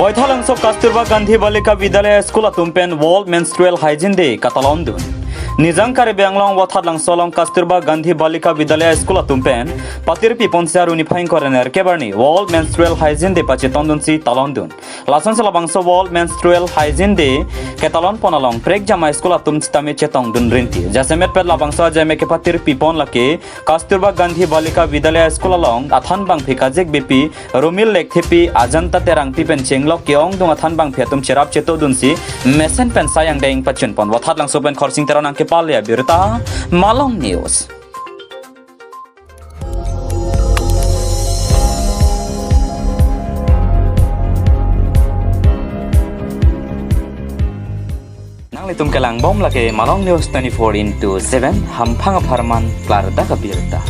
Boythalangso Kasturba Gandhi Balika Vidyalaya School Tumpen World Menstrual Hygiene Day Katalondun. Nizangkare Banglong Wathadlang Solong Kasturba Gandhi Balika Vidyalaya School Tumpen Patirpi Ponsiar Unifying Korener Kebarni World Menstrual Hygiene Day Pachetondun Si Talondun. Lasan Salabangso World Menstrual Hygiene Day Ketalon Ponalong Prek Jama School Tum Stame Chetong Dun Rinti. Jasemet Ped Labangso Jame ke Patirpi Pon Lake Kasturba Gandhi Balika Vidyalaya School along Athan Bang Pikajek BP Romil Lek Thipi Ajanta Terang Pipen Chenglok Keong Dung Athan Bang Phetum Cherap Cheto Dunsi Mesen Pen Sayang Deng Pachun Pon Wathadlang Sopen Khorsing Teranang Kepalya Birta Malong News. Nang litum kelang bom lagi Malong News 24/7 Hampang Parman Klarda Kabirta.